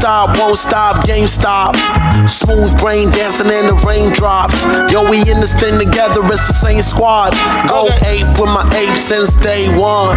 stop, won't stop, GameStop. Smooth brain dancing in the raindrops. Yo, we in this thing together, it's the same squad. Go ape with my ape since day one.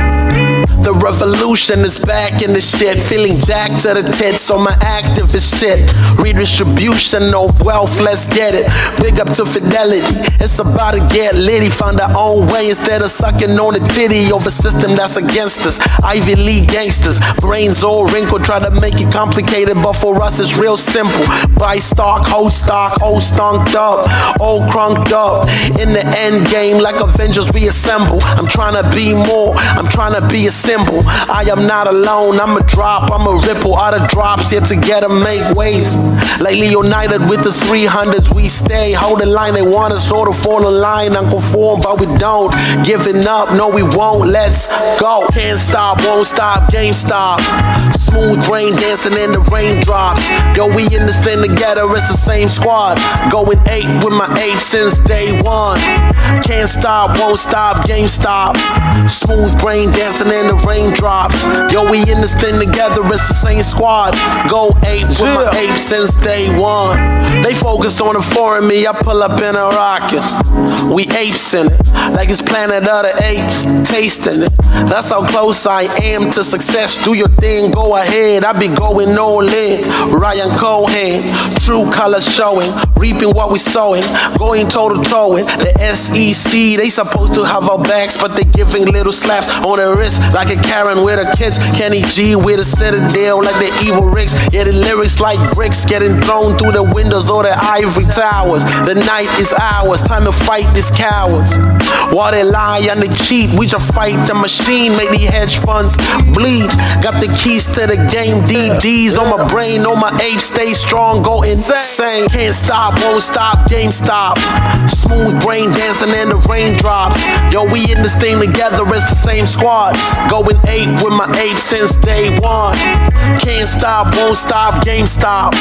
The revolution is back in the shit. Feeling jacked to the tits on my activist shit. Redistribution of wealth, let's get it. Big up to Fidelity, it's about to get litty. Found our own way instead of sucking on the titty of a system that's against us. Ivy League gangsters, brains all wrinkled. Try to make it complicated, but for us it's real simple. Buy stock, hold stonked up, all crunked up. In the end game, like Avengers we assemble. I'm trying to be more, I'm trying to be a symbol. I am not alone, I'm a drop, I'm a ripple. Out of drops here together make waves. Lately united with the 300s we stay. Hold the line, they want us all to fall in line. Unconform, but we don't. Giving up, no we won't, let's go. Can't stop, won't stop, GameStop. Smooth brain dancing in the raindrops. Yo, we in this thing together, it's the same squad. Going ape with my ape since day one. Can't stop, won't stop, GameStop. Smooth brain dancing in the raindrops. Yo, we in this thing together, it's the same squad. Go ape with my ape since day one. They focus on the foreign me, I pull up in a rocket. We apes in it, like it's Planet of the Apes, tasting it. That's how close I am to success. Do your thing, go ahead, I be going all in. Ryan Cohen, true colors showing, reaping what we sowing, going toe to toe with the SEC. They supposed to have our backs, but they giving little slaps on the wrist like a Karen with her kids. Kenny G with a Citadel like the evil Ricks. Yeah, the lyrics like bricks getting thrown through the windows or the ivory towers. The night is ours, time to fight these cowards. While they lie and they cheat, we just fight the machine, make these hedge funds bleed. Got the keys to the game, DDs on my brain, on my ape, stay strong, go insane. Can't stop, won't stop, GameStop. Smooth brain dancing in the raindrops. Yo, we in this thing together, it's the same squad. Going ape with my ape since day one. Can't stop, won't stop, GameStop.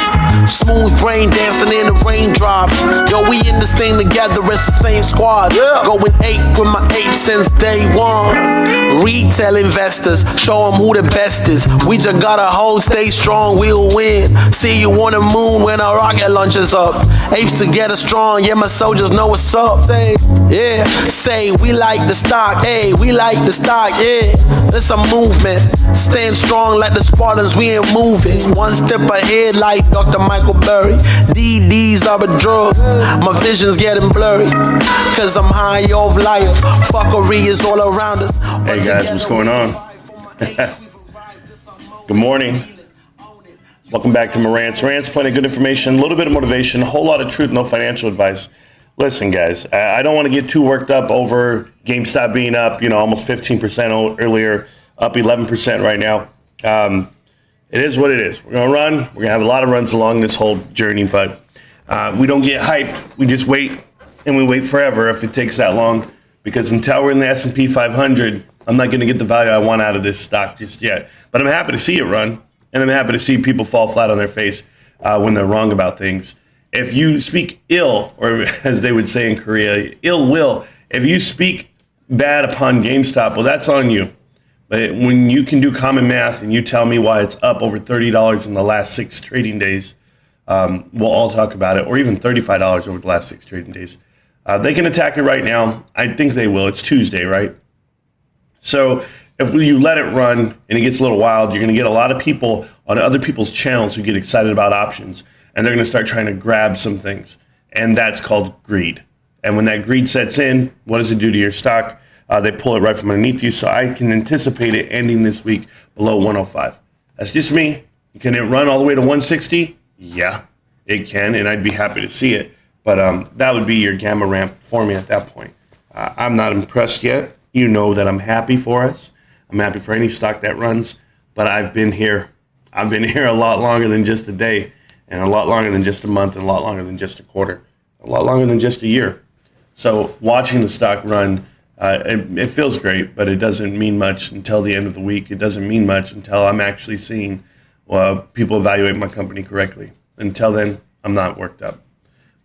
Smooth brain dancing in the raindrops. Yo, we in this thing together, it's the same squad. Going ape with my ape since day one. Retail investors, show them who the best is. We just gotta hold, stay strong, we'll win. See you on the moon when our rocket launches up. Apes together strong, yeah, my soldiers know what's up. Yeah, say we like the stock, hey, we like the stock, yeah. It's a movement, stand strong like the Spartans, we ain't moving. One step ahead like Dr. Michael Burry. DDs are a drug, my vision's getting blurry. Cause I'm high off life, fuckery is all around us. Hey guys, what's going on? Good morning. Welcome back to Marant's Rants. Plenty of good information, a little bit of motivation, a whole lot of truth, no financial advice. Listen, guys, I don't want to get too worked up over GameStop being up, almost 15% earlier, up 11% right now. It is what it is. We're going to run. We're going to have a lot of runs along this whole journey, but we don't get hyped. We just wait, and we wait forever if it takes that long, because until we're in the S&P 500, I'm not going to get the value I want out of this stock just yet. But I'm happy to see it run, and I'm happy to see people fall flat on their face when they're wrong about things. If you speak ill, or as they would say in Korea, ill will, if you speak bad upon GameStop, well, that's on you. But when you can do common math and you tell me why it's up over $30 in the last 6 trading days, we'll all talk about it, or even $35 over the last 6 trading days. They can attack it right now. I think they will. It's Tuesday, right? So if you let it run and it gets a little wild, you're going to get a lot of people on other people's channels who get excited about options. And they're going to start trying to grab some things. And that's called greed. And when that greed sets in, what does it do to your stock? They pull it right from underneath you. So I can anticipate it ending this week below 105. That's just me. Can it run all the way to 160? Yeah, it can. And I'd be happy to see it. But that would be your gamma ramp for me at that point. I'm not impressed yet. You know that I'm happy for us. I'm happy for any stock that runs. But I've been here. I've been here a lot longer than just a day. And a lot longer than just a month, and a lot longer than just a quarter, a lot longer than just a year. So watching the stock run, it feels great, but it doesn't mean much until the end of the week. It doesn't mean much until I'm actually seeing people evaluate my company correctly. Until then, I'm not worked up.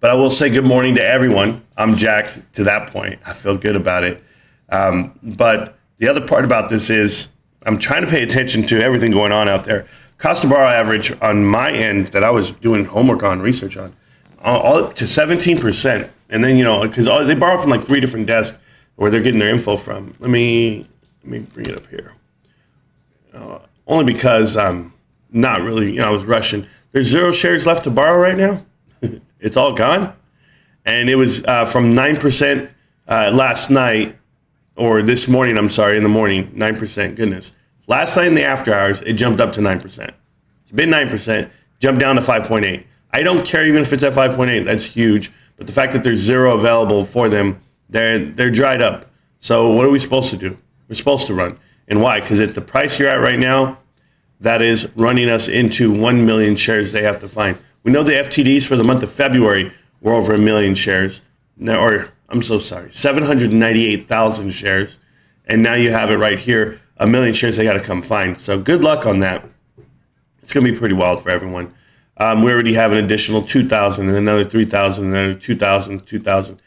But I will say good morning to everyone. I'm jacked to that point. I feel good about it. But the other part about this is I'm trying to pay attention to everything going on out there. cost to borrow average on my end that I was doing homework on, research on, all up to 17%. And then, because they borrow from like 3 different desks where they're getting their info from. Let me bring it up here. Only because I'm not really, I was rushing. There's 0 shares left to borrow right now. It's all gone. And it was from 9% last night, or this morning, I'm sorry, in the morning, 9%, goodness. Last night in the after hours, it jumped up to 9%. It's been 9%, jumped down to 5.8. I don't care even if it's at 5.8, that's huge. But the fact that there's 0 available for them, they're dried up. So what are we supposed to do? We're supposed to run. And why? Because at the price you're at right now, that is running us into 1 million shares they have to find. We know the FTDs for the month of February were over 1 million shares. Now, or I'm so sorry, 798,000 shares. And now you have it right here, 1 million shares they got to come find. So good luck on that. It's going to be pretty wild for everyone. We already have an additional 2,000 and another 3,000 and another 2,000, 2,000.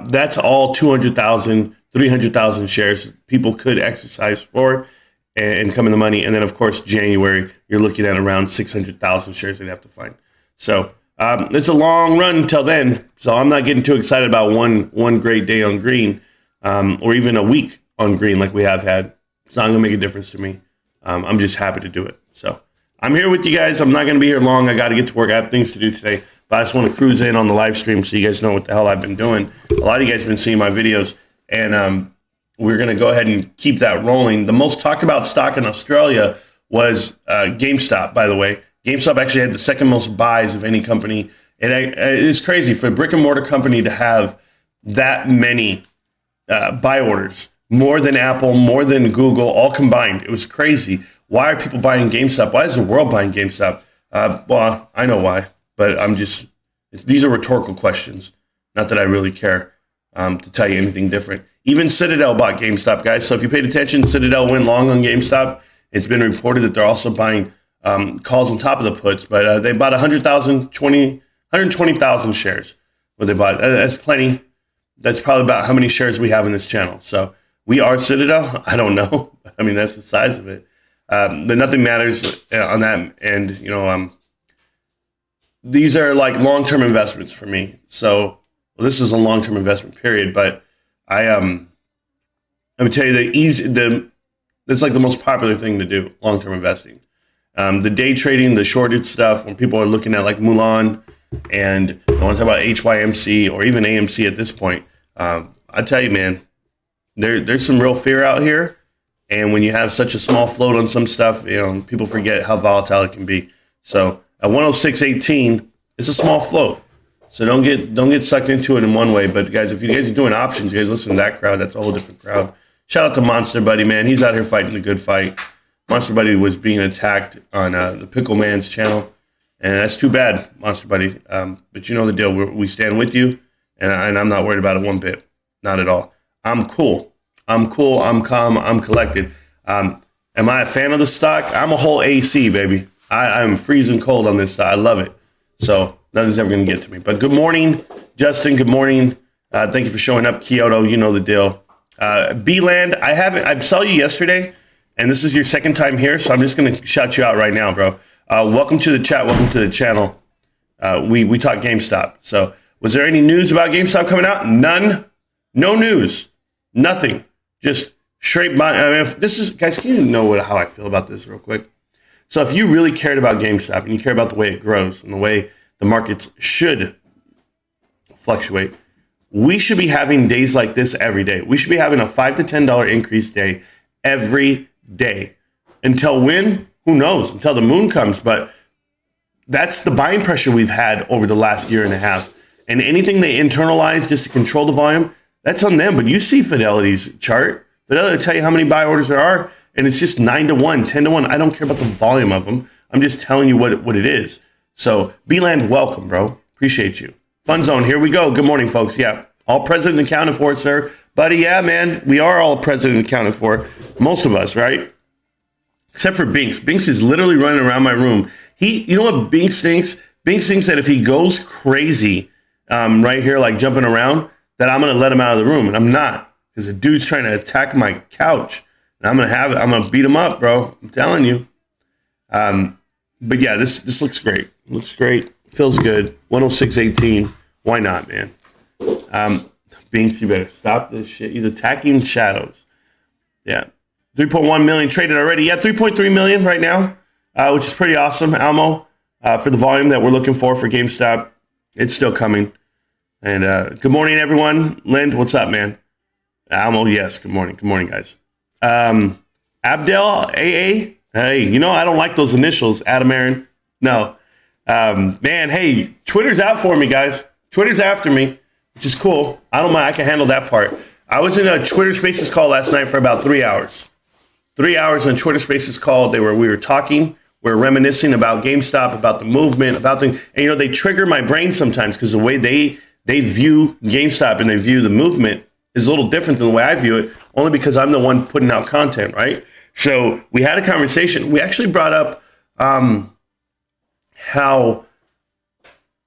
That's all 200,000, 300,000 shares people could exercise for and come in the money. And then, of course, January, you're looking at around 600,000 shares they'd have to find. So it's a long run until then. So I'm not getting too excited about one great day on green or even a week on green like we have had. It's not going to make a difference to me. I'm just happy to do it. So I'm here with you guys. I'm not going to be here long. I got to get to work. I have things to do today. But I just want to cruise in on the live stream so you guys know what the hell I've been doing. A lot of you guys have been seeing my videos. And we're going to go ahead and keep that rolling. The most talked about stock in Australia was GameStop, by the way. GameStop actually had the second most buys of any company. And it's crazy for a brick and mortar company to have that many buy orders, more than Apple, more than Google, all combined. It was crazy. Why are people buying GameStop? Why is the world buying GameStop? Well, I know why, but these are rhetorical questions. Not that I really care to tell you anything different. Even Citadel bought GameStop, guys. So if you paid attention, Citadel went long on GameStop. It's been reported that they're also buying calls on top of the puts, but they bought 120,000 shares. What they bought, that's plenty. That's probably about how many shares we have in this channel. So we are Citadel. I don't know. I mean, that's the size of it. But nothing matters on that end. These are like long-term investments for me. So this is a long-term investment period, but I'm gonna tell you it's like the most popular thing to do, long-term investing. The day trading, the shorted stuff, when people are looking at like Mulan and I want to talk about HYMC or even AMC at this point, I tell you, man, there's some real fear out here. And when you have such a small float on some stuff, people forget how volatile it can be. So at 106.18, it's a small float. So don't get sucked into it in one way. But guys, if you guys are doing options, you guys listen to that crowd. That's a whole different crowd. Shout out to Monster Buddy, man. He's out here fighting the good fight. Monster Buddy was being attacked on the Pickle Man's channel. And that's too bad, Monster Buddy. But you know the deal. We stand with you. And I'm not worried about it one bit. Not at all. I'm cool. I'm calm. I'm collected. Am I a fan of the stock? I'm a whole AC, baby. I'm freezing cold on this stock. I love it. So nothing's ever going to get to me. But good morning, Justin. Good morning. Thank you for showing up, Kyoto. You know the deal. B-Land, I saw you yesterday, and this is your second time here, so I'm just going to shout you out right now, bro. Welcome to the chat. Welcome to the channel. We talk GameStop. So was there any news about GameStop coming out? None. No news. Nothing. Just straight buy. I mean, if this is, guys, can you know how I feel about this real quick? So if you really cared about GameStop and you care about the way it grows and the way the markets should fluctuate, we should be having days like this every day. We should be having a $5 to $10 increase day every day. Until when? Who knows? Until the moon comes. But that's the buying pressure we've had over the last year and a half. And anything they internalize just to control the volume, that's on them. But you see Fidelity's chart. Fidelity will tell you how many buy orders there are. And it's just 9 to 1, 10 to 1. I don't care about the volume of them. I'm just telling you what it is. So, B-Land, welcome, bro. Appreciate you. Fun Zone, here we go. Good morning, folks. Yeah, all present and accounted for, sir. Buddy, yeah, man, we are all present and accounted for. Most of us, right? Except for Binks. Binks is literally running around my room. You know what Binks thinks? Binks thinks that if he goes crazy right here, like jumping around, that I'm going to let him out of the room. And I'm not, because the dude's trying to attack my couch. And I'm going to beat him up, bro. I'm telling you. But yeah, this looks great. Looks great. Feels good. 106.18. Why not, man? Binks, you better stop this shit. He's attacking shadows. Yeah. 3.1 million traded already. Yeah, 3.3 million right now, which is pretty awesome. Almo, for the volume that we're looking for GameStop. It's still coming. And good morning, everyone. Lind, what's up, man? Almo, yes. Good morning. Good morning, guys. Abdel, AA. Hey, you know, I don't like those initials. Adam Aaron. No. Man, hey, Twitter's out for me, guys. Twitter's after me, which is cool. I don't mind. I can handle that part. I was in a Twitter Spaces call last night for about 3 hours. 3 hours in a Twitter Spaces call. We were talking. We were reminiscing about GameStop, about the movement, about things. And, you know, they trigger my brain sometimes because the way they view GameStop and they view the movement is a little different than the way I view it, only because I'm the one putting out content, right? So we had a conversation. We actually brought up how,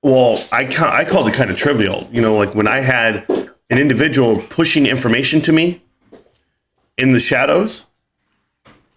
well, I called it kind of trivial. You know, like when I had an individual pushing information to me in the shadows,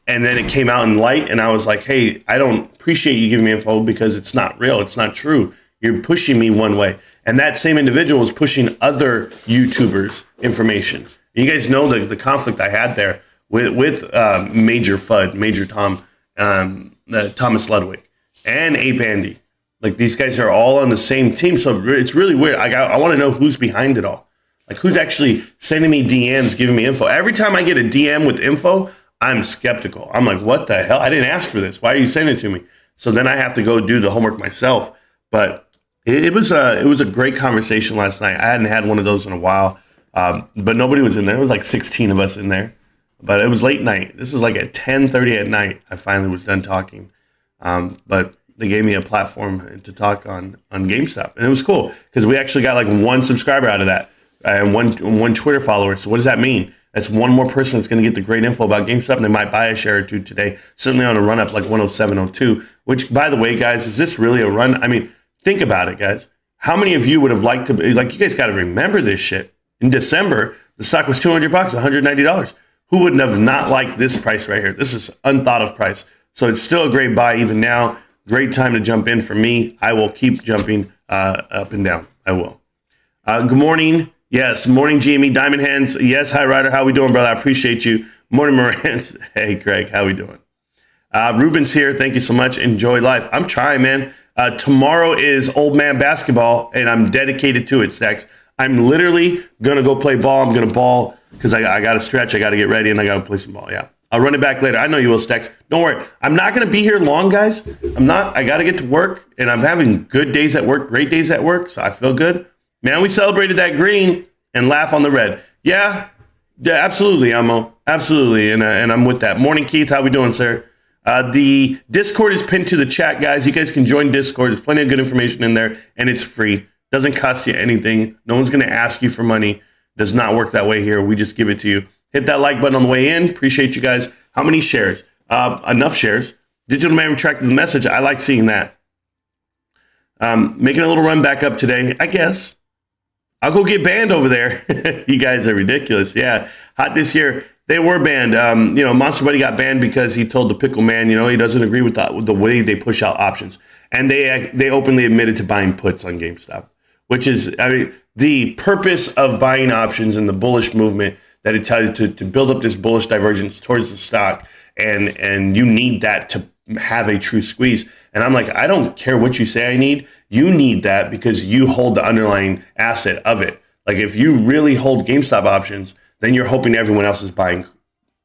and then it came out in light, and I was like, hey, I don't appreciate you giving me info because it's not real. It's not true. You're pushing me one way. And that same individual was pushing other YouTubers information. You guys know the conflict I had there with Major FUD, Major Tom, Thomas Ludwig, and Ape Andy. Like, these guys are all on the same team, so it's really weird. I want to know who's behind it all. Like, who's actually sending me DMs, giving me info. Every time I get a DM with info, I'm skeptical. I'm like, what the hell? I didn't ask for this. Why are you sending it to me? So then I have to go do the homework myself. But it was a great conversation last night. I hadn't had one of those in a while, but nobody was in there. It was like 16 of us in there. But it was late night. This is like at 10:30 at night. I finally was done talking. But they gave me a platform to talk on GameStop. And it was cool because we actually got like one subscriber out of that and one Twitter follower. So what does that mean? That's one more person that's going to get the great info about GameStop, and they might buy a share or two today. Certainly on a run up like 107.02, which, by the way, guys, is this really a run? I mean, think about it, guys. How many of you would have liked to be, like, you guys got to remember this shit. In December, the stock was $200, $190. Who would have not liked this price right here? This is unthought of price. So it's still a great buy even now. Great time to jump in for me. I will keep jumping up and down. I will. Good morning. Yes. Morning, GME Diamond Hands. Yes. Hi, Ryder. How we doing, brother? I appreciate you. Morning, Morant. Hey, Greg. How we doing? Ruben's here. Thank you so much. Enjoy life. I'm trying, man. Tomorrow is old man basketball, and I'm dedicated to it, Stacks. I'm literally going to go play ball. I'm going to ball because I got to stretch. I got to get ready, and I got to play some ball. Yeah. I'll run it back later. I know you will, Stacks. Don't worry. I'm not going to be here long, guys. I'm not. I got to get to work, and I'm having good days at work, great days at work, so I feel good. Man, we celebrated that green and laugh on the red. Yeah, absolutely, Amo. Absolutely, and I'm with that. Morning, Keith. How we doing, sir? The Discord is pinned to the chat, guys. You guys can join Discord. There's plenty of good information in there, and it's free. Doesn't cost you anything. No one's going to ask you for money. Does not work that way here. We just give it to you. Hit that like button on the way in. Appreciate you guys. How many shares? Enough shares. Digital Man retracted the message. I like seeing that. Making a little run back up today, I guess. I'll go get banned over there. You guys are ridiculous. Yeah, hot this year. They were banned. Monster Buddy got banned because he told the Pickle Man, he doesn't agree with the way they push out options. And they openly admitted to buying puts on GameStop, which is, the purpose of buying options and the bullish movement that it tells you to build up this bullish divergence towards the stock. And you need that to have a true squeeze. And I'm like, I don't care what you say I need. You need that because you hold the underlying asset of it. Like, if you really hold GameStop options, then you're hoping everyone else is buying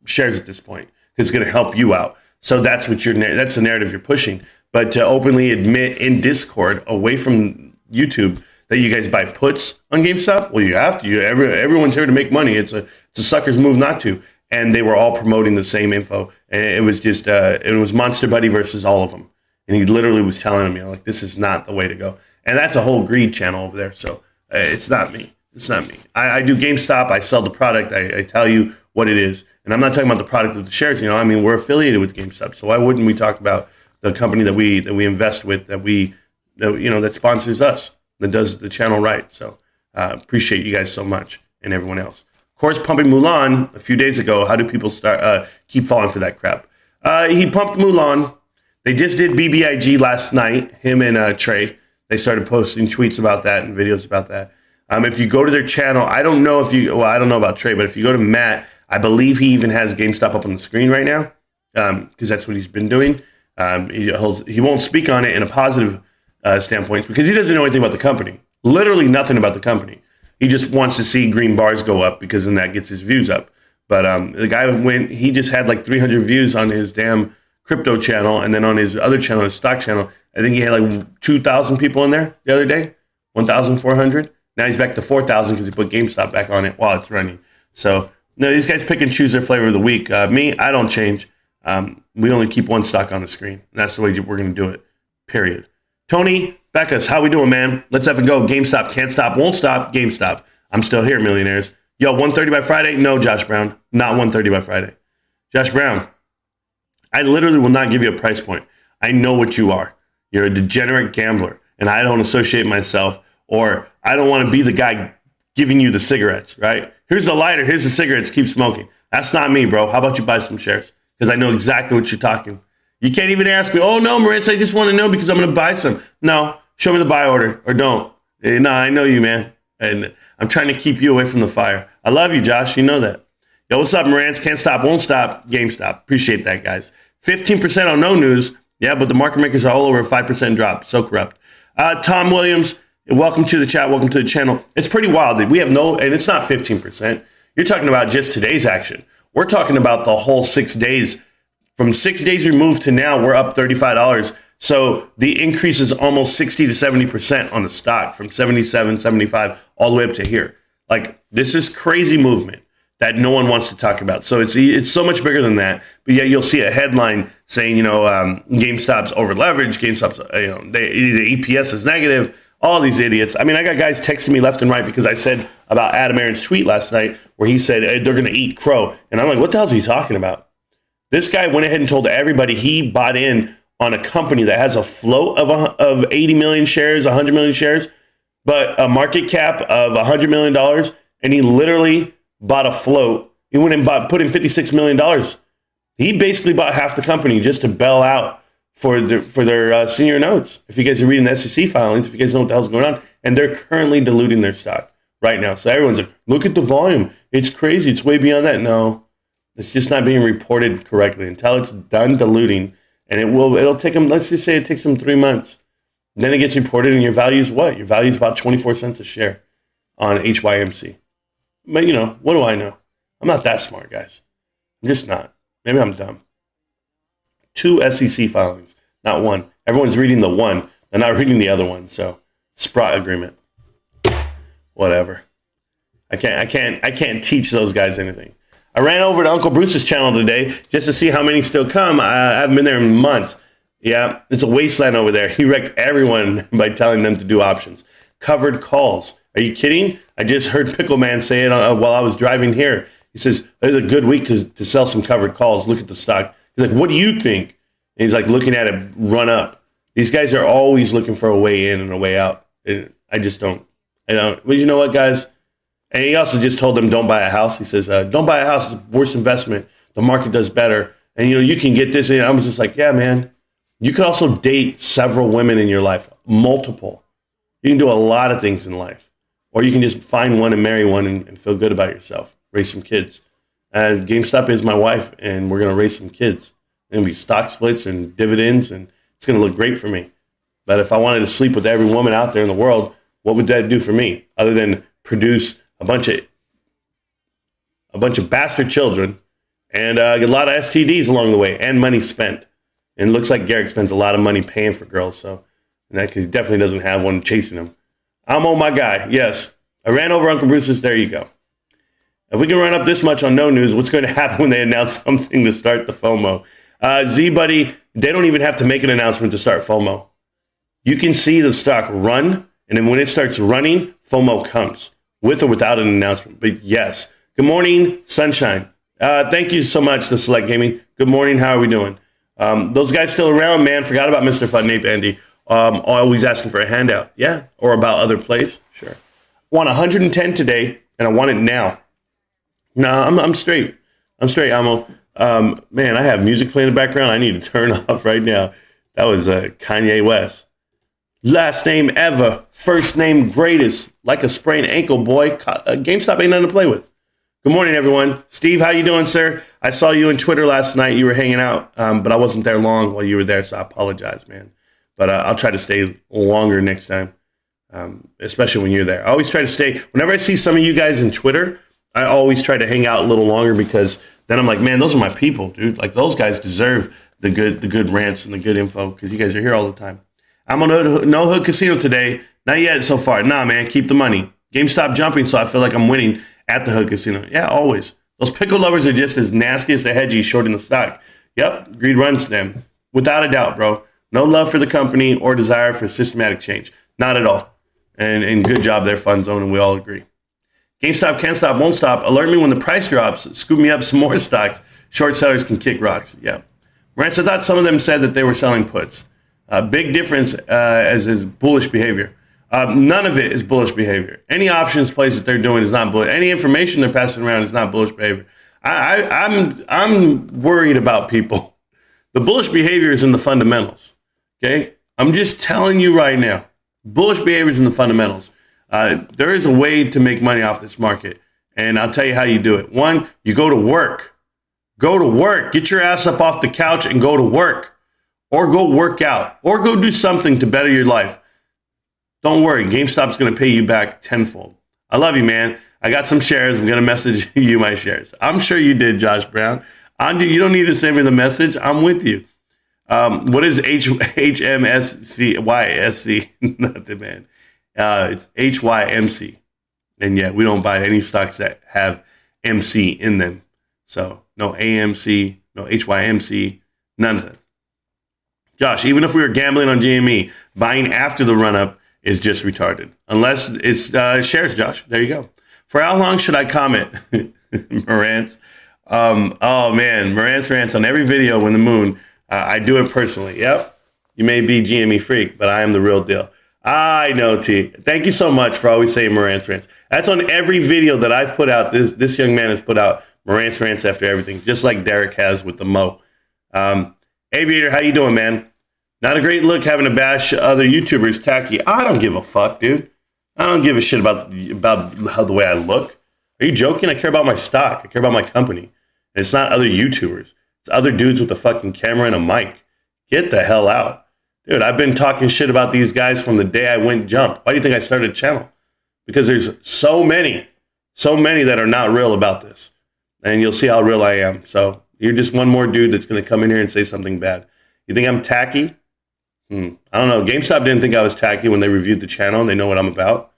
shares at this point because it's going to help you out. So that's that's the narrative you're pushing. But to openly admit in Discord, away from YouTube, that you guys buy puts on GameStop, well, you have to. Everyone's here to make money. It's a sucker's move not to. And they were all promoting the same info. And it was just, it was Monster Buddy versus all of them. And he literally was telling me, like, this is not the way to go. And that's a whole greed channel over there. So it's not me. It's not me. I do GameStop. I sell the product. I tell you what it is. And I'm not talking about the product of the shares. We're affiliated with GameStop. So why wouldn't we talk about the company that we invest with, that sponsors us, that does the channel right? So appreciate you guys so much and everyone else. Of course, pumping Mulan a few days ago. How do people keep falling for that crap? He pumped Mulan. They just did BBIG last night, him and Trey. They started posting tweets about that and videos about that. If you go to their channel, I don't know about Trey, but if you go to Matt, I believe he even has GameStop up on the screen right now because that's what he's been doing. He won't speak on it in a positive standpoint because he doesn't know anything about the company. Literally nothing about the company. He just wants to see green bars go up because then that gets his views up. But the guy he just had like 300 views on his damn crypto channel, and then on his other channel, his stock channel, I think he had like 2,000 people in there the other day, 1,400. Now he's back to 4,000 because he put GameStop back on it while it's running. So no, these guys pick and choose their flavor of the week. Me, I don't change. We only keep one stock on the screen. And that's the way we're going to do it, period. Tony Beckus, how we doing, man? Let's have a go. GameStop, can't stop, won't stop. GameStop. I'm still here, millionaires. Yo, 1:30 by Friday? No, Josh Brown. Not 1:30 by Friday. Josh Brown, I literally will not give you a price point. I know what you are. You're a degenerate gambler, and I don't associate myself, or I don't want to be the guy giving you the cigarettes, right? Here's the lighter. Here's the cigarettes. Keep smoking. That's not me, bro. How about you buy some shares? Because I know exactly what you're talking. You can't even ask me, oh, no, Moritz, I just want to know because I'm going to buy some. No, show me the buy order or don't. No, I know you, man. And I'm trying to keep you away from the fire. I love you, Josh. You know that. Yo, what's up, Morants? Can't stop, won't stop. GameStop. Appreciate that, guys. 15% on no news. Yeah, but the market makers are all over a 5% drop. So corrupt. Tom Williams, welcome to the chat. Welcome to the channel. It's pretty wild. We have and it's not 15%. You're talking about just today's action. We're talking about the whole 6 days. From 6 days removed to now, we're up $35. So the increase is almost 60 to 70% on the stock from 77, 75 all the way up to here. Like, this is crazy movement that no one wants to talk about. So it's so much bigger than that. But yet you'll see a headline saying, GameStop's over leveraged, GameStop's, the EPS is negative, all these idiots. I mean, I got guys texting me left and right because I said about Adam Aron's tweet last night where he said they're going to eat crow. And I'm like, what the hell is he talking about? This guy went ahead and told everybody he bought in on a company that has a float of 80 million shares, 100 million shares, but a market cap of $100 million. And he literally bought a float. He went and put in $56 million. He basically bought half the company just to bail out for their senior notes. If you guys are reading the SEC filings, if you guys know what the hell's going on, and they're currently diluting their stock right now. So everyone's like, look at the volume. It's crazy. It's way beyond that. No, it's just not being reported correctly until it's done diluting. And it'll take them, let's just say it takes them 3 months. Then it gets reported and your value is what? Your value is about 24 cents a share on HYMC. But, what do I know? I'm not that smart, guys. I'm just not. Maybe I'm dumb. 2 SEC filings, not one. Everyone's reading the one. They're not reading the other one. So, Sprott agreement. Whatever. I can't teach those guys anything. I ran over to Uncle Bruce's channel today just to see how many still come. I haven't been there in months. Yeah, it's a wasteland over there. He wrecked everyone by telling them to do options. Covered calls. Are you kidding? I just heard Pickle Man say it while I was driving here. He says, it's a good week to sell some covered calls. Look at the stock. He's like, what do you think? And he's like looking at it run up. These guys are always looking for a way in and a way out. I just don't. But you know what, guys? And he also just told them, don't buy a house. He says, don't buy a house. It's the worst investment. The market does better. And, you can get this. And I was just like, yeah, man. You could also date several women in your life, multiple. You can do a lot of things in life. Or you can just find one and marry one and feel good about yourself. Raise some kids. GameStop is my wife, and we're going to raise some kids. There's going to be stock splits and dividends, and it's going to look great for me. But if I wanted to sleep with every woman out there in the world, what would that do for me other than produce a bunch of bastard children and get a lot of STDs along the way and money spent? And it looks like Garrick spends a lot of money paying for girls, so he definitely doesn't have one chasing him. I'm on my guy. Yes, I ran over Uncle Bruce's. There you go. If we can run up this much on no news, what's going to happen when they announce something to start the FOMO? Z-Buddy, they don't even have to make an announcement to start FOMO. You can see the stock run, and then when it starts running, FOMO comes, with or without an announcement. But yes, good morning, Sunshine. Thank you so much to Select Gaming. Good morning, how are we doing? Those guys still around, man. Forgot about Mr. Fudnape Andy. Always asking for a handout. Yeah, or about other plays. Sure. I want 110 today, and I want it now. No, I'm straight. I'm straight, Amo. Man, I have music playing in the background. I need to turn off right now. That was Kanye West. Last name ever, first name greatest, like a sprained ankle, boy. GameStop ain't nothing to play with. Good morning, everyone. Steve, how you doing, sir? I saw you on Twitter last night. You were hanging out, but I wasn't there long while you were there, so I apologize, man. But I'll try to stay longer next time, especially when you're there. I always try to stay. Whenever I see some of you guys in Twitter, I always try to hang out a little longer because then I'm like, man, those are my people, dude. Like, those guys deserve the good rants and the good info because you guys are here all the time. I'm on No Hood Casino today. Not yet so far. Nah, man, keep the money. GameStop jumping, so I feel like I'm winning at the Hood Casino. Yeah, always. Those pickle lovers are just as nasty as the hedgies shorting the stock. Yep, greed runs them. Without a doubt, bro. No love for the company or desire for systematic change. Not at all. And good job there, Fun Zone, and we all agree. GameStop can't stop, won't stop. Alert me when the price drops. Scoop me up some more stocks. Short sellers can kick rocks. Yeah. Rants, I thought some of them said that they were selling puts. Big difference as is bullish behavior. None of it is bullish behavior. Any options plays that they're doing is not bullish. Any information they're passing around is not bullish behavior. I'm worried about people. The bullish behavior is in the fundamentals. Okay, I'm just telling you right now. Bullish behavior is in the fundamentals. There is a way to make money off this market, and I'll tell you how you do it. One, you go to work. Go to work. Get your ass up off the couch and go to work, or go work out, or go do something to better your life. Don't worry, GameStop's going to pay you back tenfold. I love you, man. I got some shares. I'm going to message you my shares. I'm sure you did, Josh Brown. You don't need to send me the message. I'm with you. What is HMSC? Nothing, man. It's HYMC. And yeah, we don't buy any stocks that have MC in them. So no AMC, no HYMC, none of that. Josh, even if we were gambling on GME, buying after the run-up is just retarded. Unless it's shares, Josh. There you go. For how long should I comment? Marantz. Oh, man. Marantz rants on every video when the moon. I do it personally. Yep. You may be GME freak, but I am the real deal. I know, T. Thank you so much for always saying Marantz rants. That's on every video that I've put out. This young man has put out Marantz rants after everything, just like Derek has with the Mo. Aviator, how you doing, man? Not a great look having to bash other YouTubers tacky. I don't give a fuck, dude. I don't give a shit about how the way I look. Are you joking? I care about my stock. I care about my company. And it's not other YouTubers. It's other dudes with a fucking camera and a mic. Get the hell out. Dude, I've been talking shit about these guys from the day I went jump. Why do you think I started a channel? Because there's so many that are not real about this. And you'll see how real I am. So you're just one more dude that's going to come in here and say something bad. You think I'm tacky? I don't know. GameStop didn't think I was tacky when they reviewed the channel and they know what I'm about.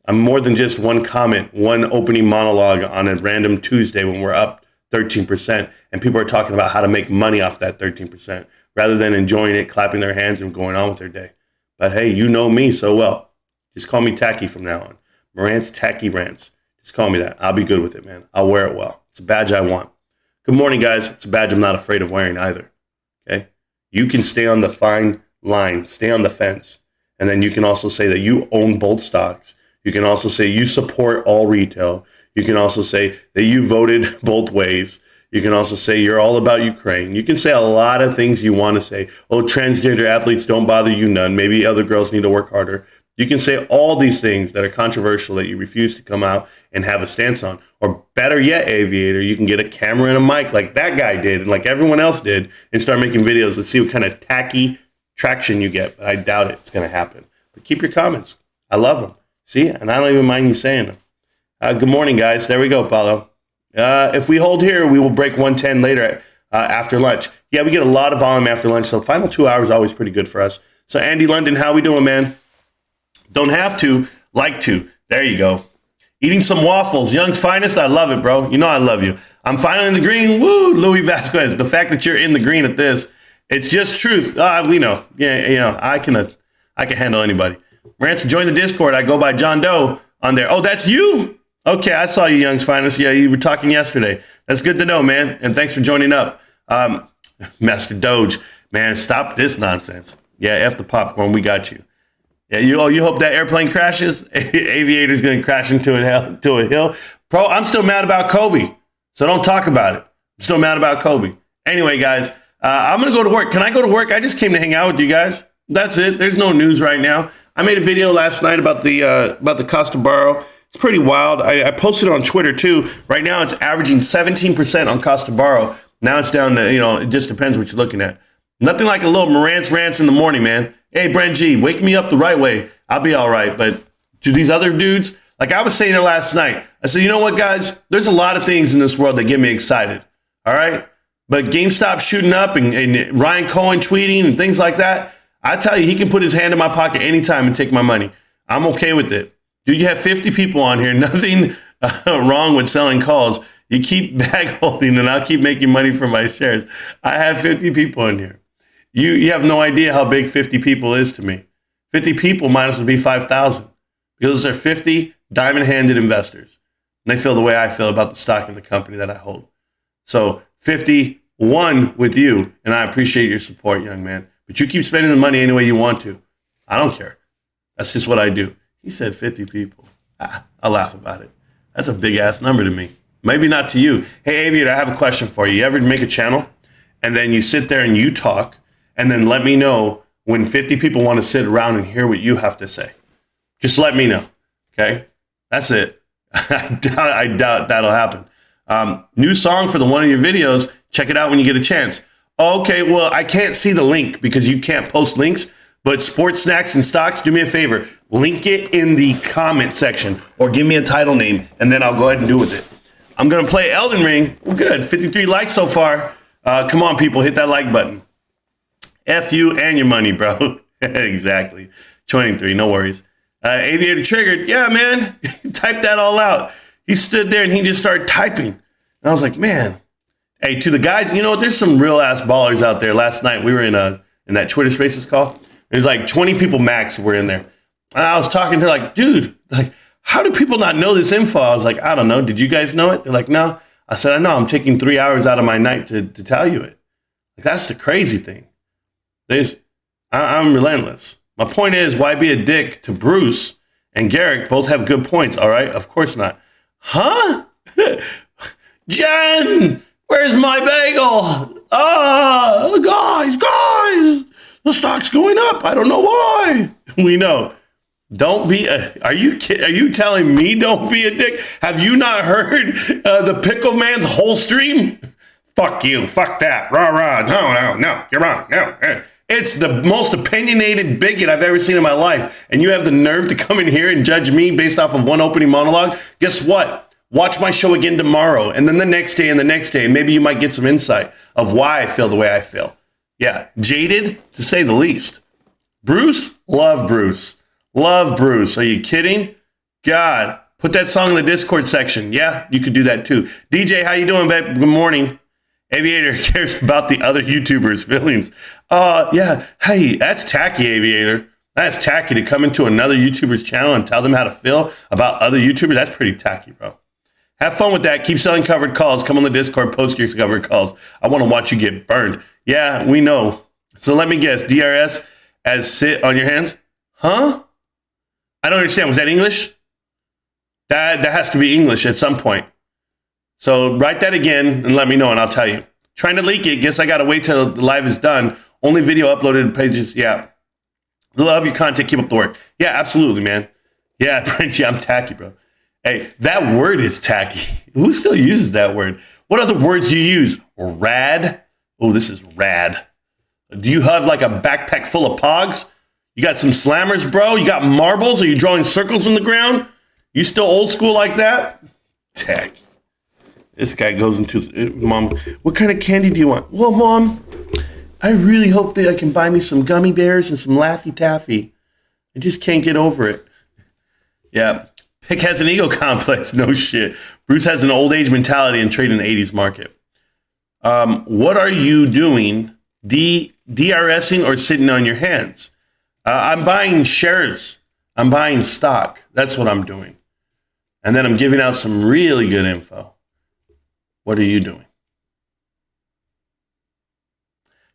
I'm more than just one comment, one opening monologue on a random Tuesday when we're up 13% and people are talking about how to make money off that 13% rather than enjoying it, clapping their hands and going on with their day. But hey, you know me so well. Just call me tacky from now on. Marantz Tacky Rants. Just call me that. I'll be good with it, man. I'll wear it well. It's a badge I want. Good morning, guys. It's a badge I'm not afraid of wearing either. Okay? You can stay on the fine line, stay on the fence. And then you can also say that you own both stocks. You can also say you support all retail. You can also say that you voted both ways. You can also say you're all about Ukraine. You can say a lot of things you want to say. Oh, transgender athletes don't bother you none. Maybe other girls need to work harder. You can say all these things that are controversial that you refuse to come out and have a stance on. Or better yet, Aviator, you can get a camera and a mic like that guy did and like everyone else did and start making videos and see what kind of tacky traction you get. But I doubt it's going to happen. But keep your comments. I love them. See? And I don't even mind you saying them. Good morning, guys. There we go, Paulo. If we hold here, we will break 110 later after lunch. Yeah, we get a lot of volume after lunch, so the final 2 hours are always pretty good for us. So Andy London, how we doing, man? Don't have to, like to. There you go. Eating some waffles. Young's finest. I love it, bro. You know I love you. I'm finally in the green. Woo, Louis Vasquez. The fact that you're in the green at this, it's just truth. We know. Yeah, you know, I can handle anybody. Rants, join the Discord. I go by John Doe on there. Oh, that's you? Okay, I saw you, Young's finest. Yeah, you were talking yesterday. That's good to know, man. And thanks for joining up. Master Doge, man, stop this nonsense. Yeah, F the popcorn. We got you. Yeah, you hope that airplane crashes? Aviator's going to crash into a hill. Bro, I'm still mad about Kobe, so don't talk about it. I'm still mad about Kobe. Anyway, guys, I'm going to go to work. Can I go to work? I just came to hang out with you guys. That's it. There's no news right now. I made a video last night about the cost to borrow. It's pretty wild. I posted it on Twitter too. Right now it's averaging 17% on cost to borrow. Now it's down to, it just depends what you're looking at. Nothing like a little Marantz rants in the morning, man. Hey, Brent G, wake me up the right way. I'll be all right. But to these other dudes, like I was saying it last night, I said, you know what, guys? There's a lot of things in this world that get me excited. All right? But GameStop shooting up and Ryan Cohen tweeting and things like that, I tell you, he can put his hand in my pocket anytime and take my money. I'm okay with it. Dude, you have 50 people on here. Nothing wrong with selling calls. You keep bag holding and I'll keep making money from my shares. I have 50 people in here. You have no idea how big 50 people is to me. 50 people might as well be 5,000 because they're 50 diamond-handed investors. And they feel the way I feel about the stock in the company that I hold. So 51 with you, and I appreciate your support, young man. But you keep spending the money any way you want to. I don't care. That's just what I do. He said 50 people. I laugh about it. That's a big-ass number to me. Maybe not to you. Hey, Aviator, I have a question for you. You ever make a channel, and then you sit there and you talk, and then let me know when 50 people want to sit around and hear what you have to say? Just let me know, okay? That's it. I doubt that'll happen. New song for one of your videos. Check it out when you get a chance. Okay, well, I can't see the link because you can't post links, but Sports Snacks and Stocks, do me a favor. Link it in the comment section or give me a title name, and then I'll go ahead and do with it. I'm going to play Elden Ring. Well, good. 53 likes so far. Come on, people. Hit that like button. F you and your money, bro. Exactly. 23, no worries. Aviator triggered. Yeah, man. Type that all out. He stood there and he just started typing. And I was like, man. Hey, to the guys, there's some real ass ballers out there. Last night we were in that Twitter Spaces call. There's like 20 people max were in there. And I was talking to like, dude, like, how do people not know this info? I was like, I don't know. Did you guys know it? They're like, no. I said, I know. I'm taking 3 hours out of my night to tell you it. Like, that's the crazy thing. I'm relentless. My point is, why be a dick to Bruce and Garrick? Both have good points, all right? Of course not. Huh? Jen, where's my bagel? Guys, the stock's going up. I don't know why. We know. Don't be are you telling me don't be a dick? Have you not heard the Pickle Man's whole stream? Fuck you. Fuck that. Rah, rah. No. You're wrong. No. It's the most opinionated bigot I've ever seen in my life. And you have the nerve to come in here and judge me based off of one opening monologue? Guess what? Watch my show again tomorrow. And then the next day and the next day. Maybe you might get some insight of why I feel the way I feel. Yeah. Jaded, to say the least. Bruce? Love Bruce. Love Bruce. Are you kidding? God. Put that song in the Discord section. Yeah, you could do that too. DJ, how you doing, babe? Good morning. Aviator cares about the other YouTubers' feelings. Yeah. Hey, that's tacky, Aviator. That's tacky to come into another YouTuber's channel and tell them how to feel about other YouTubers. That's pretty tacky, bro. Have fun with that. Keep selling covered calls. Come on the Discord, post your covered calls. I want to watch you get burned. Yeah, we know. So let me guess. DRS as sit on your hands? Huh? I don't understand. Was that English? That has to be English at some point. So write that again and let me know and I'll tell you. Trying to leak it. Guess I got to wait till the live is done. Only video uploaded to pages. Yeah. Love your content. Keep up the work. Yeah, absolutely, man. Yeah, Frenchie, I'm tacky, bro. Hey, that word is tacky. Who still uses that word? What other words do you use? Rad? Oh, this is rad. Do you have like a backpack full of pogs? You got some slammers, bro? You got marbles? Are you drawing circles in the ground? You still old school like that? Tacky. This guy goes into, Mom, what kind of candy do you want? Well, Mom, I really hope that I can buy me some gummy bears and some Laffy Taffy. I just can't get over it. Yeah. Pick has an ego complex. No shit. Bruce has an old age mentality and trade in the 80s market. What are you doing? DRSing or sitting on your hands? I'm buying shares. I'm buying stock. That's what I'm doing. And then I'm giving out some really good info. What are you doing?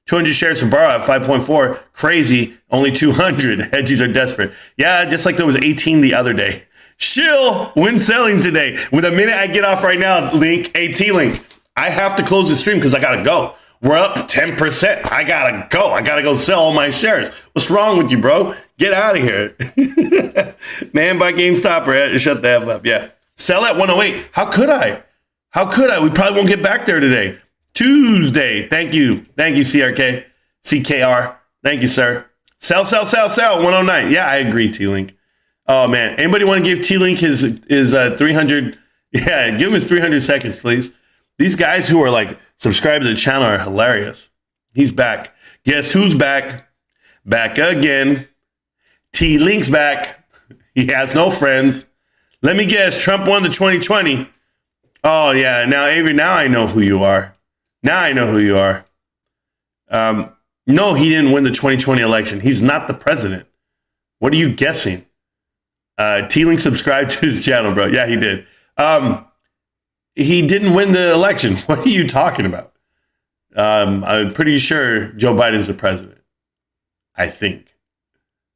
200 shares to borrow at 5.4. Crazy. Only 200. Hedgies are desperate. Yeah, just like there was 18 the other day. Shill, when selling today. With a minute I get off right now, link, AT link. I have to close the stream because I got to go. We're up 10%. I gotta go. I gotta go sell all my shares. What's wrong with you, bro? Get out of here. Man, buy GameStop or shut the F up. Yeah. Sell at 108. How could I? How could I? We probably won't get back there today. Tuesday. Thank you. Thank you, CKR. Thank you, sir. Sell. 109. Yeah, I agree, T-Link. Oh, man. Anybody want to give T-Link his 300? Yeah, give him his 300 seconds, please. These guys who are like subscribed to the channel are hilarious. He's back. Guess who's back? Back again. T-Link's back. He has no friends. Let me guess. Trump won the 2020. Oh, yeah. Now, Avery, now I know who you are. Now I know who you are. No, he didn't win the 2020 election. He's not the president. What are you guessing? T-Link subscribed to his channel, bro. Yeah, he did. He didn't win the election. What are you talking about? I'm pretty sure Joe Biden's the president. I think.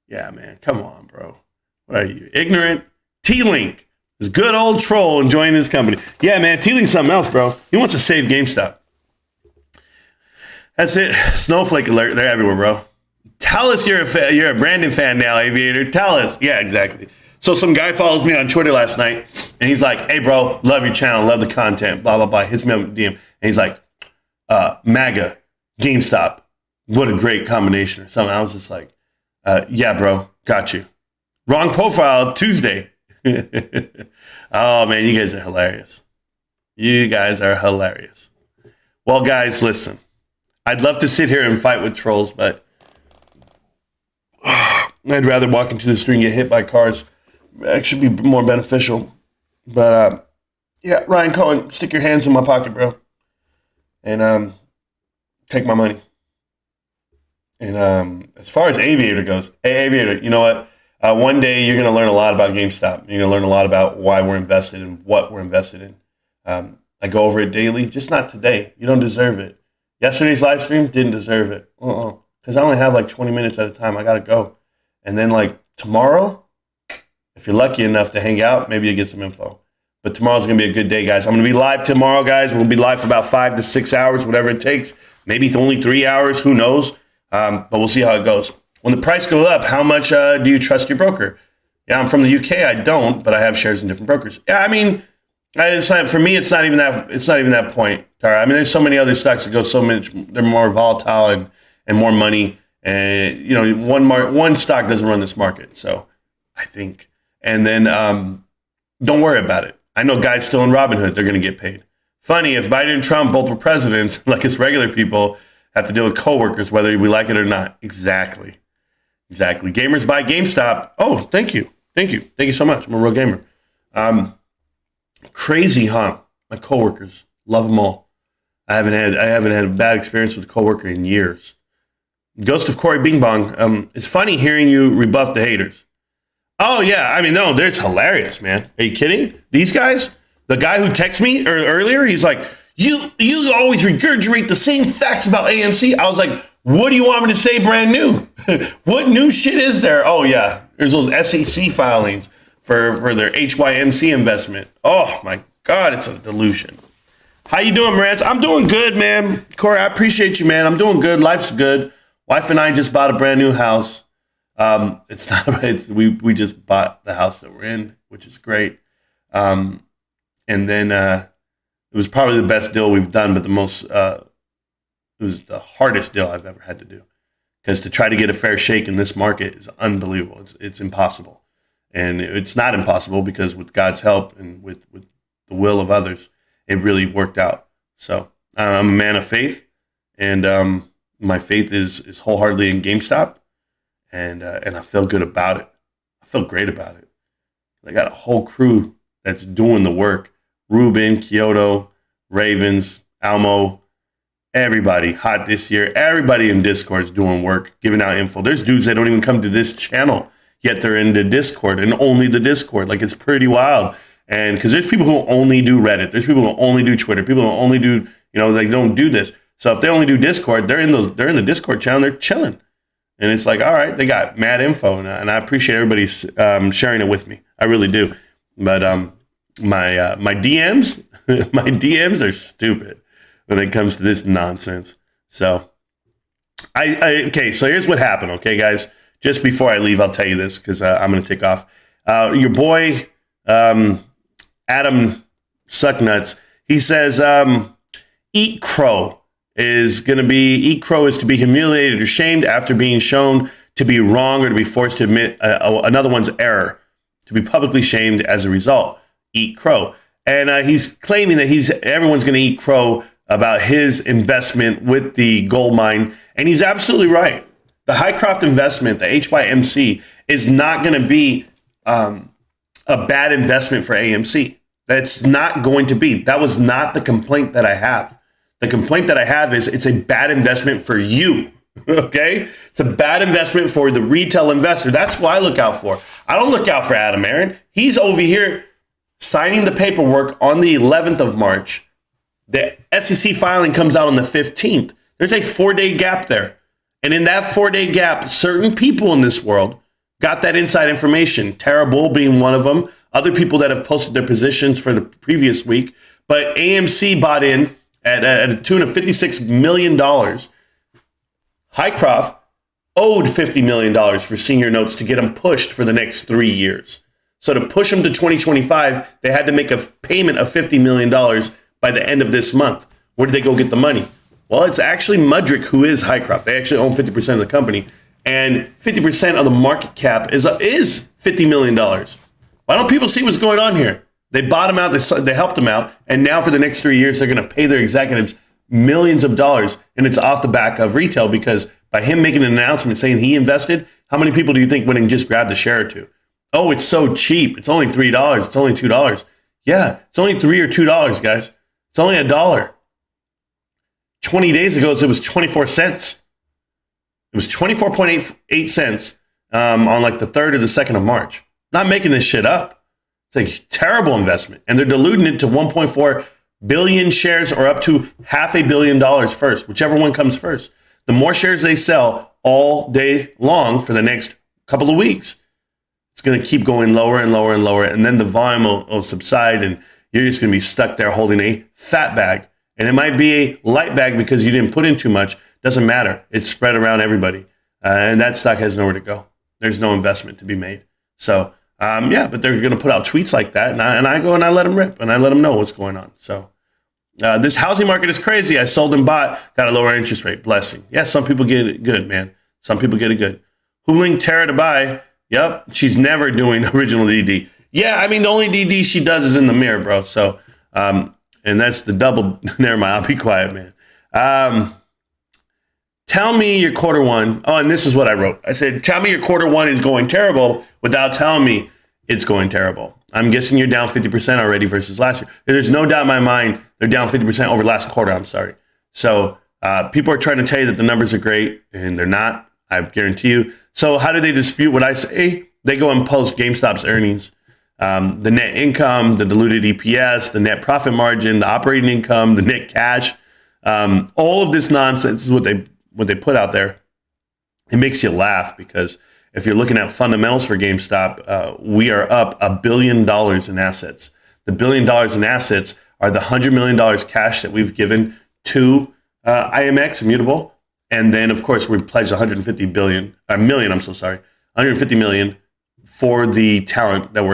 Yeah, man. Come on, bro. What are you? Ignorant? T-Link. This good old troll enjoying his company. Yeah, man. T-Link's something else, bro. He wants to save GameStop. That's it. Snowflake alert. They're everywhere, bro. Tell us you're a Brandon fan now, Aviator. Tell us. Yeah, exactly. So some guy follows me on Twitter last night, and he's like, hey, bro, love your channel, love the content, blah, blah, blah. Hits me up DM, and he's like, MAGA, GameStop, what a great combination or something. I was just like, yeah, bro, got you. Wrong profile, Tuesday. Oh, man, you guys are hilarious. You guys are hilarious. Well, guys, listen, I'd love to sit here and fight with trolls, but I'd rather walk into the street and get hit by cars. That should be more beneficial. But, yeah, Ryan Cohen, stick your hands in my pocket, bro. And take my money. And as far as Aviator goes, hey, Aviator, you know what? One day you're going to learn a lot about GameStop. You're going to learn a lot about why we're invested and what we're invested in. I go over it daily, just not today. You don't deserve it. Yesterday's live stream didn't deserve it. Because I only have like 20 minutes at a time. I got to go. And then like tomorrow, if you're lucky enough to hang out, maybe you get some info. But tomorrow's going to be a good day, guys. I'm going to be live tomorrow, guys. We'll be live for about 5 to 6 hours, whatever it takes. Maybe it's only 3 hours. Who knows? But we'll see how it goes. When the price goes up, how much do you trust your broker? Yeah, I'm from the UK. I don't, but I have shares in different brokers. Yeah, I mean, for me, it's not even that point, Tara. I mean, there's so many other stocks that go so much. They're more volatile and more money. And you know, one stock doesn't run this market. So I think. And then don't worry about it. I know guys still in Robinhood, they're going to get paid. Funny, if Biden and Trump both were presidents, like us regular people have to deal with coworkers, whether we like it or not. Exactly. Gamers buy GameStop. Oh, thank you so much. I'm a real gamer. Crazy, huh? My coworkers, love them all. I haven't had a bad experience with a coworker in years. Ghost of Corey Bing Bong. It's funny hearing you rebuff the haters. Oh, yeah. I mean, no, it's hilarious, man. Are you kidding? These guys, the guy who texted me earlier, he's like, you always regurgitate the same facts about AMC. I was like, what do you want me to say brand new? What new shit is there? Oh, yeah. There's those SEC filings for their HYMC investment. Oh, my God, it's a delusion. How you doing, Marantz? I'm doing good, man. Corey, I appreciate you, man. I'm doing good. Life's good. Wife and I just bought a brand new house. We just bought the house that we're in, which is great. And then it was probably the best deal we've done, but it was the hardest deal I've ever had to do. Because to try to get a fair shake in this market is unbelievable. It's impossible. And it's not impossible because with God's help and with the will of others, it really worked out. So I'm a man of faith, and my faith is wholeheartedly in GameStop, and I feel good about it. I feel great about it. I got a whole crew that's doing the work. Ruben, Kyoto, Ravens, Almo, everybody hot this year. Everybody in Discord is doing work, giving out info. There's dudes that don't even come to this channel, yet they're in the Discord and only the Discord. Like, it's pretty wild. And because there's people who only do Reddit. There's people who only do Twitter. People who only do, they don't do this. So if they only do Discord, they're in the Discord channel. They're chilling. And it's like, all right, they got mad info. And I appreciate everybody sharing it with me. I really do. But my DMs, my DMs are stupid when it comes to this nonsense. So okay, so here's what happened, okay, guys? Just before I leave, I'll tell you this because I'm going to take off. Your boy, Adam Sucknuts, he says, Eat Crow is to be humiliated or shamed after being shown to be wrong or to be forced to admit another one's error, to be publicly shamed as a result. Eat Crow. And he's claiming that everyone's going to eat crow about his investment with the gold mine. And he's absolutely right. The Hycroft investment, the HYMC, is not going to be a bad investment for AMC. That's not going to be. That was not the complaint that I have. The complaint that I have is it's a bad investment for you. Okay? It's a bad investment for the retail investor. That's what I look out for. I don't look out for Adam Aron. He's over here signing the paperwork on the 11th of March. The SEC filing comes out on the 15th. There's a 4-day gap there. And in that 4-day gap, certain people in this world got that inside information. Tara Bull being one of them. Other people that have posted their positions for the previous week. But AMC bought in at a tune of $56 million. Hycroft owed $50 million for senior notes to get them pushed for the next 3 years. So to push them to 2025, they had to make a payment of $50 million by the end of this month. Where did they go get the money? Well, it's actually Mudrick who is Hycroft. They actually own 50% of the company. And 50% of the market cap is $50 million. Why don't people see what's going on here? They bought them out, they helped them out, and now for the next 3 years, they're going to pay their executives millions of dollars, and it's off the back of retail because by him making an announcement saying he invested, how many people do you think went and just grabbed a share or two? Oh, it's so cheap. It's only $3. It's only $2. Yeah, it's only $3 or $2, guys. It's only $1. 20 days ago, it was 24 cents. It was 24.8 cents on like the 3rd or the 2nd of March. Not making this shit up. It's a terrible investment. And they're diluting it to 1.4 billion shares or up to $500 million first, whichever one comes first. The more shares they sell all day long for the next couple of weeks, it's going to keep going lower and lower and lower. And then the volume will subside and you're just going to be stuck there holding a fat bag. And it might be a light bag because you didn't put in too much. Doesn't matter. It's spread around everybody. And that stock has nowhere to go. There's no investment to be made. So, but they're going to put out tweets like that. And I go and I let them rip and I let them know what's going on. So this housing market is crazy. I sold and bought, got a lower interest rate. Blessing. Yeah, some people get it good, man. Some people get it good. Who linked Tara to buy? Yep, she's never doing original DD. Yeah, I mean, the only DD she does is in the mirror, bro. So, and that's the double. Never mind, I'll be quiet, man. Tell me your quarter one. Oh, and this is what I wrote. I said, tell me your quarter one is going terrible without telling me it's going terrible. I'm guessing you're down 50% already versus last year. There's no doubt in my mind they're down 50% over last quarter. I'm sorry. So people are trying to tell you that the numbers are great, and they're not. I guarantee you. So how do they dispute what I say? They go and post GameStop's earnings, the net income, the diluted EPS, the net profit margin, the operating income, the net cash. All of this nonsense is what they put out there. It makes you laugh because if you're looking at fundamentals for GameStop, we are up $1 billion in assets. The $1 billion in assets are the $100 million cash that we've given to IMX, Immutable. And then, of course, we pledged 150 million for the talent that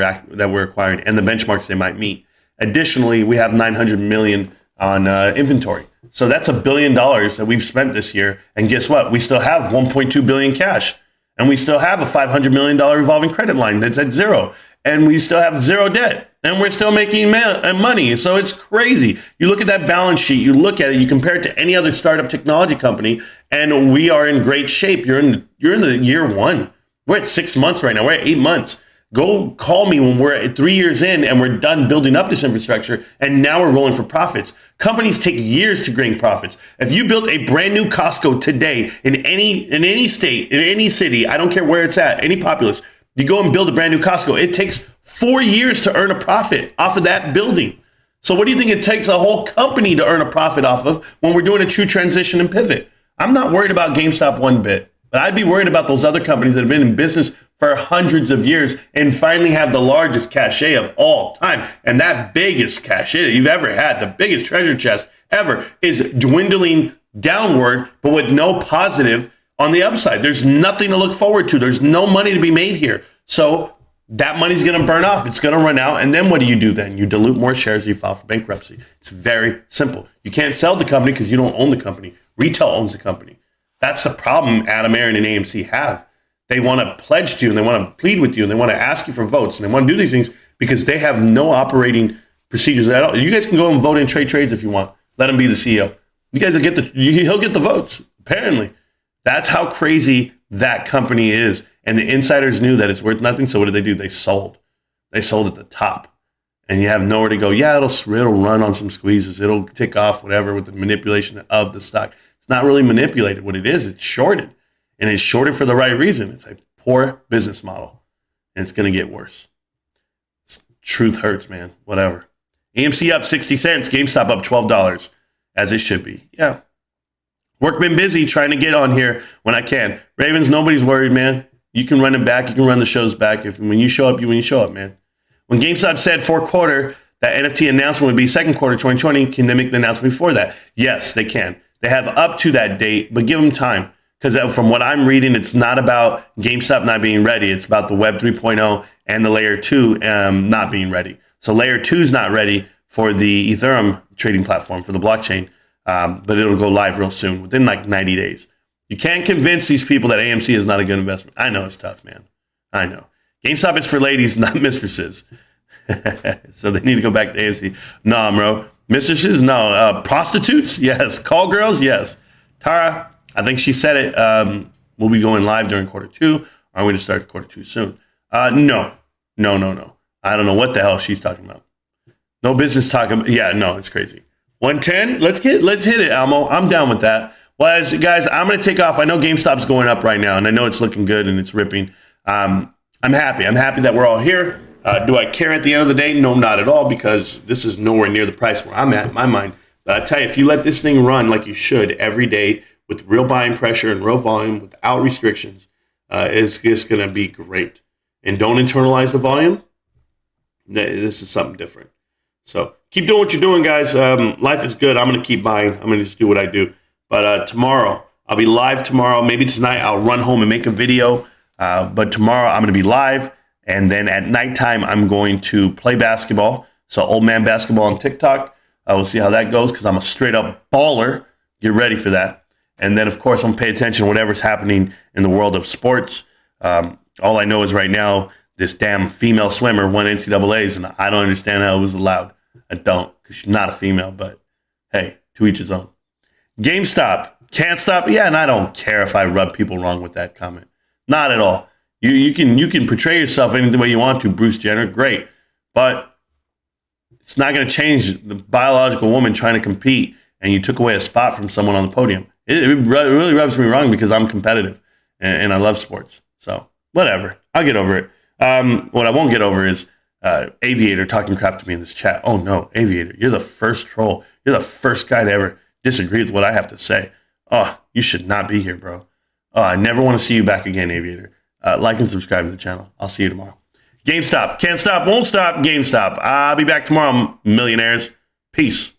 we're acquiring and the benchmarks they might meet. Additionally, we have 900 million on inventory. So that's $1 billion that we've spent this year. And guess what? We still have 1.2 billion cash. And we still have a $500 million revolving credit line that's at zero. And we still have zero debt. And we're still making money. So it's crazy. You look at that balance sheet, you look at it, you compare it to any other startup technology company, and we are in great shape. You're in the year one. We're at 6 months right now. We're at 8 months. Go call me when we're at 3 years in and we're done building up this infrastructure, and now we're rolling for profits. Companies take years to gain profits. If you built a brand new Costco today in any state, in any city, I don't care where it's at, any populace, you go and build a brand new Costco, it takes 4 years to earn a profit off of that building. So what do you think it takes a whole company to earn a profit off of when we're doing a true transition and pivot? I'm not worried about GameStop one bit. But I'd be worried about those other companies that have been in business for hundreds of years and finally have the largest cachet of all time. And that biggest cachet you've ever had, the biggest treasure chest ever, is dwindling downward, but with no positive on the upside. There's nothing to look forward to. There's no money to be made here. So that money's going to burn off. It's going to run out. And then what do then? You dilute more shares, you file for bankruptcy. It's very simple. You can't sell the company because you don't own the company. Retail owns the company. That's the problem Adam Aron and AMC have. They want to pledge to you and they want to plead with you and they want to ask you for votes and they want to do these things because they have no operating procedures at all. You guys can go and vote in trades if you want. Let him be the CEO. You guys will he'll get the votes, apparently. That's how crazy that company is. And the insiders knew that it's worth nothing. So what did? They sold. They sold at the top. And you have nowhere to go. Yeah, it'll run on some squeezes. It'll tick off, whatever, with the manipulation of the stock. It's not really manipulated. What it is, it's shorted. And it's shorted for the right reason. It's a poor business model. And it's going to get worse. Truth hurts, man. Whatever. AMC up 60 cents. GameStop up $12, as it should be. Yeah. Work been busy trying to get on here when I can. Ravens, nobody's worried, man. You can run it back. You can run the shows back. When you show up, man. When GameStop said fourth quarter, that NFT announcement would be second quarter 2020, can they make the announcement before that? Yes, they can. They have up to that date, but give them time. Because from what I'm reading, it's not about GameStop not being ready. It's about the Web 3.0 and the Layer 2 not being ready. So Layer 2 is not ready for the Ethereum trading platform, for the blockchain. But it'll go live real soon, within like 90 days. You can't convince these people that AMC is not a good investment. I know it's tough, man. I know. GameStop is for ladies, not mistresses. So they need to go back to AMC. No, bro. Mistresses? No. Prostitutes? Yes. Call girls? Yes. Tara, I think she said it. We'll be going live during quarter 2. Are we going to start quarter 2 soon? No. I don't know what the hell she's talking about. No business talking. Yeah, no, it's crazy. 110? Let's hit it, Almo. I'm down with that. Well, guys, I'm going to take off. I know GameStop's going up right now, and I know it's looking good and it's ripping. I'm happy. I'm happy that we're all here. Do I care at the end of the day? No, not at all, because this is nowhere near the price where I'm at in my mind. But I tell you, if you let this thing run like you should every day with real buying pressure and real volume without restrictions, it's just going to be great. And don't internalize the volume. This is something different. So keep doing what you're doing, guys. Life is good. I'm going to keep buying. I'm going to just do what I do. But tomorrow, I'll be live tomorrow. Maybe tonight I'll run home and make a video. But tomorrow I'm going to be live. And then at nighttime, I'm going to play basketball. So old man basketball on TikTok. We'll see how that goes because I'm a straight up baller. Get ready for that. And then, of course, I'm paying attention to whatever's happening in the world of sports. All I know is right now, this damn female swimmer won NCAAs, and I don't understand how it was allowed. I don't, because she's not a female, but hey, to each his own. GameStop, can't stop. Yeah, and I don't care if I rub people wrong with that comment. Not at all. You can portray yourself any way you want to, Bruce Jenner, great. But it's not going to change the biological woman trying to compete, and you took away a spot from someone on the podium. It really rubs me wrong because I'm competitive, and I love sports. So, whatever. I'll get over it. What I won't get over is Aviator talking crap to me in this chat. Oh, no, Aviator, you're the first troll. You're the first guy to ever disagree with what I have to say. Oh, you should not be here, bro. Oh, I never want to see you back again, Aviator. Like and subscribe to the channel. I'll see you tomorrow. GameStop. Can't stop, won't stop. GameStop. I'll be back tomorrow, millionaires. Peace.